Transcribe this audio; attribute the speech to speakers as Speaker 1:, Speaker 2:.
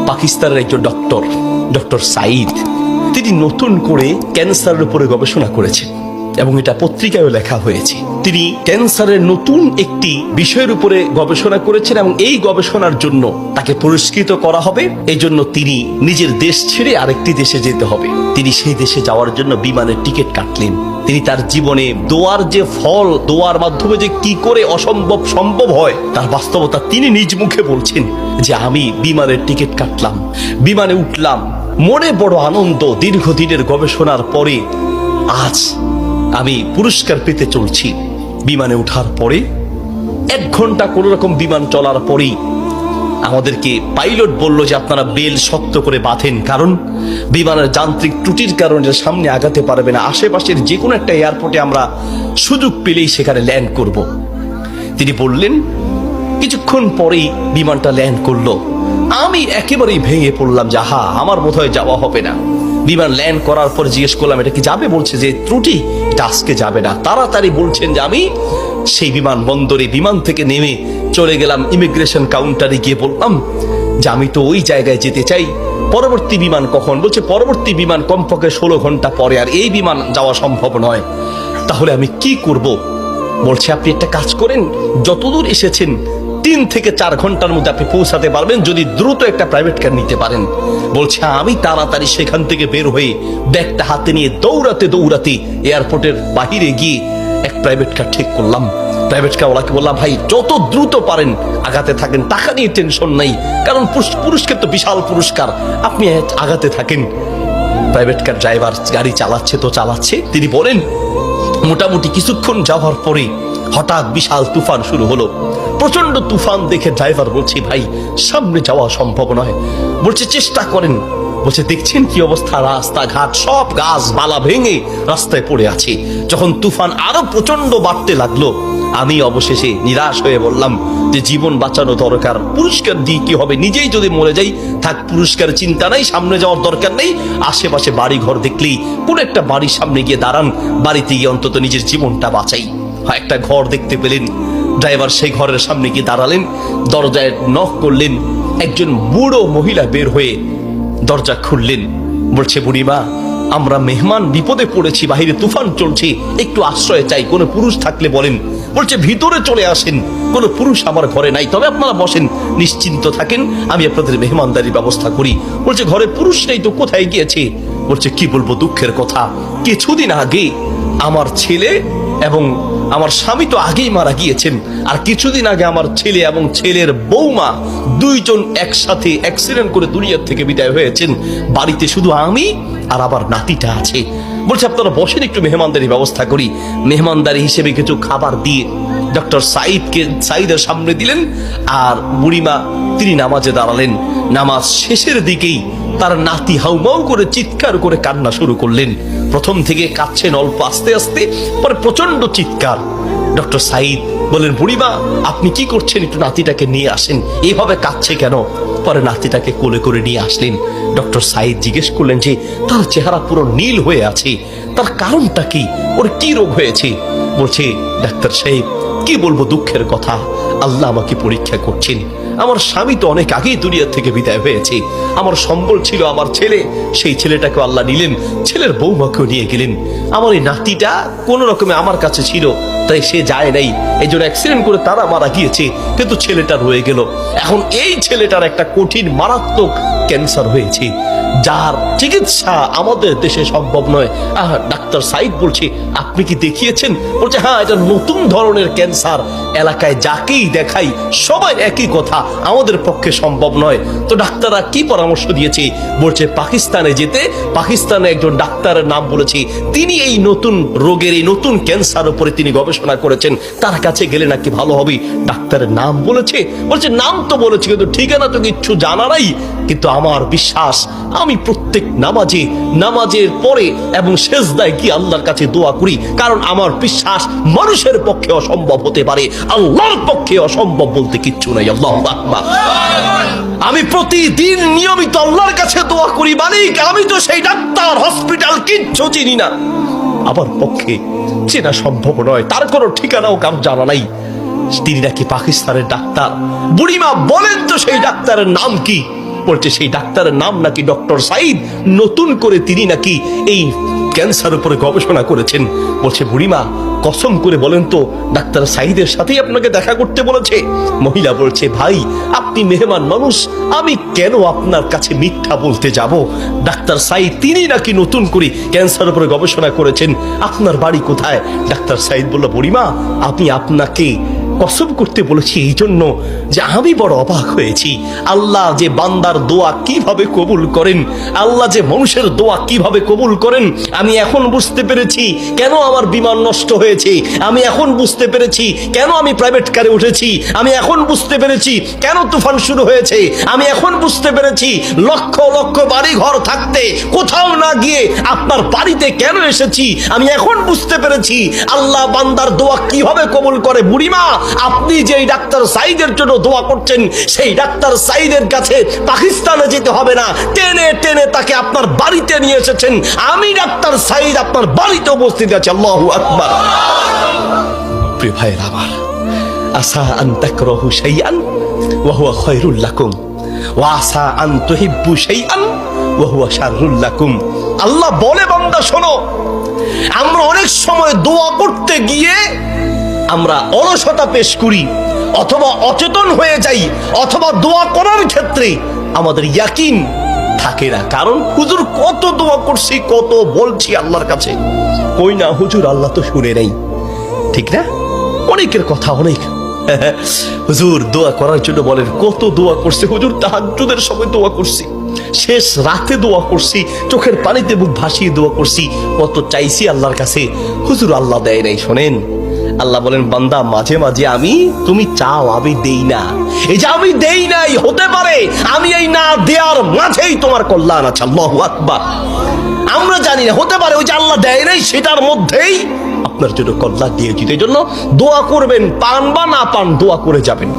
Speaker 1: পাকিস্তানের একজন ডক্টর সাইদ, তিনি নতুন করে ক্যান্সারের উপরে গবেষণা করেছেন এবং এটা পত্রিকায়ও লেখা হয়েছে। তিনি ক্যান্সারের নতুন একটি বিষয়ের উপরে গবেষণা করেছেন এবং এই গবেষণার জন্য তাকে পুরস্কৃত করা হবে। এই জন্য তিনি নিজের দেশ ছেড়ে আরেকটি দেশে যেতে হবে। তিনি সেই দেশে যাওয়ার জন্য বিমানের টিকিট কাটলেন। তিনি তার জীবনে দোয়ার যে ফল, দোয়ার মাধ্যমে যে কি করে অসম্ভব সম্ভব হয় তার বাস্তবতা তিনি নিজ মুখে বলছেন যে আমি বিমানের টিকিট কাটলাম, বিমানে উঠলাম, মনে বড় আনন্দ। দীর্ঘদিনের গবেষণার পরে আজ আমি পুরস্কার পেতে চলছি। বিমানে ওঠার পরে 1 ঘন্টা কোন রকম বিমান চলার পরেই আমাদেরকে পাইলট বলল যে আপনারা বেল শক্ত করে বাঁধেন, কারণ বিমানের যান্ত্রিক ত্রুটির কারণে সামনে আগাতে পারবে না। আশেপাশের যে কোনো একটা এয়ারপোর্টে আমরা সুযোগ পেলেই সেখানে ল্যান্ড করব। তিনি বললেন। কিছুক্ষণ পরেই বিমানটা ল্যান্ড করলো। আমি একেবারেই ভেঙে পড়লাম যে আহা, আমার বোধহয় যাওয়া হবে না। বিমান ল্যান্ড করার পর জিজ্ঞেস করলাম এটা কি যাবে? বলছে যে ত্রুটি, এটা আজকে যাবে না। তাড়াতাড়ি বলছেন যে আমি সেই বিমান বন্দরে বিমান থেকে নেমে চলে গেলাম ইমিগ্রেশন কাউন্টারে, গিয়ে বললাম যে আমি তো ওই জায়গায় যেতে চাই। পরবর্তী বিমান কখন? বলছে পরবর্তী বিমান কমপক্ষে 16 ঘন্টা পরে, আর এই বিমান যাওয়া সম্ভব নয়। তাহলে আমি কি করব? বলছে আপনি একটা কাজ করেন, যতদূর এসেছেন 3 থেকে 4 ঘন্টার মধ্যে আপনি পৌঁছাতে পারবেন যদি দ্রুত একটা প্রাইভেট কার নিতে পারেন। বলছে আমি তাড়াতাড়ি সেখান থেকে বের হয়ে ব্যাগটা হাতে নিয়ে দৌড়াতে দৌড়াতে এয়ারপোর্টের বাহিরে গিয়ে এক প্রাইভেট কার ঠিক করলাম। প্রাইভেট কার ওলাকে বললাম ভাই যত দ্রুত পারেন আগাতে থাকেন, টাকা নিয়ে টেনশন নাই, কারণ পুরস্কার তো বিশাল পুরস্কার, আপনি আগাতে থাকেন। প্রাইভেট কার ড্রাইভার গাড়ি চালাচ্ছে তো চালাচ্ছে। তিনি বলেন মোটামুটি কিছুক্ষণ যাওয়ার পরে হঠাৎ বিশাল তুফান শুরু হলো। প্রচন্ড তুফান দেখে ড্রাইভার বলছে ভাই সামনে যাওয়া সম্ভব নয়। বলছে চেষ্টা করেন। বলছে দেখছেন কি অবস্থা, রাস্তাঘাট সব গাছ মালা ভেঙে রাস্তায় পড়ে আছে। যখন তুফান আরো প্রচন্ড বাড়তে লাগলো আমি অবশেষে নিরাশ হয়ে বললাম যে জীবন বাঁচানো দরকার, পুরস্কার দিয়ে কি হবে, নিজেই যদি মরে যাই থাক, পুরস্কার চিন্তা নাই, সামনে যাওয়ার দরকার নেই। আশেপাশে বাড়ি ঘর দেখলেই কোন একটা বাড়ির সামনে গিয়ে দাঁড়ান, বাড়িতে গিয়ে অন্তত নিজের জীবনটা বাঁচাই। একটা ঘর দেখতে পেলেন, ড্রাইভার সেই ঘরের সামনে গিয়ে দাঁড়ালেন, দরজায় নক করলেন। একজন বুড়ো মহিলা বের হয়ে দরজা খুললেন। বলছে বুড়িমা আমরা মেহমান বিপদে পড়েছি, বাহিরে তুফান চলছে, একটু আশ্রয় চাই, কোনো পুরুষ থাকলে বলেন। বলছে ভিতরে চলে আসেন, কোনো পুরুষ আমার ঘরে নাই, তবে আপনারা বসেন, নিশ্চিন্ত থাকেন, আমি আপনাদের মেহমানদারির ব্যবস্থা করি। বলছে ঘরে পুরুষ নেই তো কোথায় গিয়েছে? বলছে কি বলবো দুঃখের কথা, কিছুদিন আগে আমার ছেলে এবং আমার স্বামী তো আগেই মারা গিয়েছেন, আর কিছুদিন আগে আমার ছেলে এবং ছেলের বৌমা দুইজন একসাথে অ্যাক্সিডেন্ট করে দুনিয়ার থেকে বিদায় হয়েছেন। বাড়িতে শুধু আমি আর আবার নাতিটা আছে। বলছে আপনারা বসেন, একটু মেহমানদারি ব্যবস্থা করি। মেহমানদারি হিসেবে কিছু খাবার দিয়ে ডক্টর সাইদের সামনে দিলেন, আর বুড়িমা তিনি নামাজে দাঁড়ালেন। নামাজ শেষের দিকেই তার নাতি হাউমাউ করে চিৎকার করে কান্না শুরু করলেন। প্রথম থেকে কাঁদছেন অল্প আস্তে আস্তে, পরে প্রচন্ড চিৎকার। ডক্টর সাইদ বলেন বুড়িমা আপনি কি করছেন, একটু নাতিটাকে নিয়ে আসেন, এইভাবে কাঁদছে কেন? পরে নাতিটাকে কোলে করে নিয়ে আসলেন। ডক্টর সাইদ জিজ্ঞেস করলেন যে তার চেহারা পুরো নীল হয়ে আছে, তার কারণটা কি, ওর কি রোগ হয়েছে? বলছে ডাক্তার সাহেব কি বলবো দুঃখের কথা, আল্লাহ আমাকে পরীক্ষা করছেন। আমার স্বামী তো অনেক আগেই দুনিয়া থেকে বিদায় হয়েছে, আমার সম্বল ছিল আমার ছেলে, সেই ছেলেটাকে আল্লাহ নিলেন, ছেলের বৌমাকেও নিয়ে গেলেন। আমার এই নাতিটা কোন রকমে আমার কাছে ছিল, তাই সে যায় নাই, এই জন্য অ্যাক্সিডেন্ট করে তারা মারা গিয়েছে, কিন্তু ছেলেটা রয়ে গেল। এখন এই ছেলেটার একটা কঠিন মারাত্মক ক্যান্সার হয়েছে, যার চিকিৎসা আমাদের দেশে সম্ভব নয়। ডাক্তার সাইদ বলছে আপনি কি দেখিয়েছেন? বলছে হ্যাঁ, এটা নতুন ধরনের ক্যান্সার, এলাকায় যাকেই দেখাই সবাই একই কথা, আমাদের পক্ষে সম্ভব নয়। তো ডাক্তাররা কি পরামর্শ দিয়েছে? বলছে পাকিস্তানে যেতে। পাকিস্তানে একজন ডাক্তারের নাম বলেছে, তিনি এই নতুন রোগের, এই নতুন ক্যান্সার উপরে তিনি গবেষণা করেছেন, তার কাছে গেলে নাকি ভালো হবে। ডাক্তারের নাম বলেছে? বলছে নাম তো বলেছে, কিন্তু ঠিকানা তো কিচ্ছু জানা নাই। কিন্তু আমার বিশ্বাস, আমি প্রত্যেক নামাজের পরে এবং সেজদায় গিয়ে আল্লাহর কাছে দোয়া করি, কারণ আমার বিশ্বাস মানুষের পক্ষে অসম্ভব হতে পারে, আল্লাহর পক্ষে অসম্ভব বলতে কিচ্ছু নাই। আল্লাহু আকবার। আমি প্রতিদিন নিয়মিত আল্লাহর কাছে দোয়া করি, মালিক আমি তো সেই ডাক্তার হসপিটাল কিচ্ছু চিনি না, আমার পক্ষে চেনা সম্ভব নয়, তার কোনো ঠিকানাও কারো জানা নাই। তিনি নাকি পাকিস্তানের ডাক্তার। বুড়িমা বলেন তো সেই ডাক্তারের নাম কি? বলছে সেই ডাক্তারের নাম নাকি ডক্টর সাইদ, নতুন করে তিনি নাকি এই ক্যান্সার উপরে গবেষণা করেছেন। বলছে বুড়িমা কসম করে বলেন তো ডাক্তার সাইদের সাথেই আপনাকে দেখা করতে বলেছে? মহিলা বলছে ভাই আপনি মেহমান মানুষ, আমি কেন আপনার কাছে মিথ্যা বলতে যাব? ডাক্তার সাইদ তিনি নাকি নতুন করে ক্যান্সার উপরে গবেষণা করেছেন, আপনার বাড়ি কোথায়? ডাক্তার সাইদ বলল বুড়িমা আমি আপনাকে কসম করতে বলেছি এই জন্য যে আমি বড় অবাক হয়েছি, আল্লাহ যে বান্দার দোয়া কিভাবে কবুল করেন, আল্লাহ যে মানুষের দোয়া কিভাবে কবুল করেন, আমি এখন বুঝতে পেরেছি কেন আমার বিমান নষ্ট হয়েছে, আমি এখন বুঝতে পেরেছি কেন আমি প্রাইভেট কারে উঠেছি, আমি এখন বুঝতে পেরেছি কেন তুফান শুরু হয়েছে, আমি এখন বুঝতে পেরেছি লক্ষ লক্ষ বাড়ি ঘর থাকতে কোথাও না গিয়ে আপনার বাড়িতে কেন এসেছি, আমি এখন বুঝতে পেরেছি আল্লাহ বান্দার দোয়া কিভাবে কবুল করে। বুড়িমা আপনি যেই ডাক্তার সাইদের জন্য দোয়া করছেন সেই ডাক্তার সাইদের কাছে পাকিস্তানে যেতে হবে না, টেনে টেনে তাকে আপনার বাড়িতে নিয়ে এসেছেন, আমি ডাক্তার সাইদ আপনার বাড়িতে উপস্থিত আছি। আল্লাহু আকবার। প্রিয় ভাইয়ের আমার, আসা আন তাকরাহু শাইআন ওয়া হুয়া খায়রুল লাকুম ওয়া আসা আন তুহিব্বু শাইআন ওয়া হুয়া শাররুল লাকুম। আল্লাহ বলে বান্দা শোনো, আমরা অনেক সময় দোয়া করতে গিয়ে আমরা অলসতা পেশ করি, অথবা অচেতন হয়ে যাই, অথবা দোয়া করার ক্ষেত্রে আমাদের ইয়াকিন থাকে না। কারণ হুজুর কত দোয়া করছি, কত বলছি আল্লাহর কাছে, কই না হুজুর আল্লাহ তো শুনে নেই, ঠিক না? অনেকের কথা অনেক হুজুর দোয়া করার জন্য বলেন, কত দোয়া করছে হুজুর, তাহাজ্জুদের সময় দোয়া করছি, শেষ রাতে দোয়া করছি, চোখের পানিতে বুক ভাসিয়ে দোয়া করছি, কত চাইছি আল্লাহর কাছে, হুজুর আল্লাহ দেয় নাই। শোনেন আল্লাহ বলেন বান্দা মাঝে মাঝে আমি, তুমি চাও আমি দেই না, এই যে আমি দেই নাই হতে পারে আমি এই না দেওয়ার মাঝেই তোমার কল্যাণ আছে। আল্লাহু আকবার। আমরা জানি না, হতে পারে ওই যে আল্লাহ দেয় নাই সেটার মধ্যেই আপনার জন্য কল্যাণ দিয়েছি। এই জন্য দোয়া করবেন, পান বা না পান দোয়া করে যাবেন।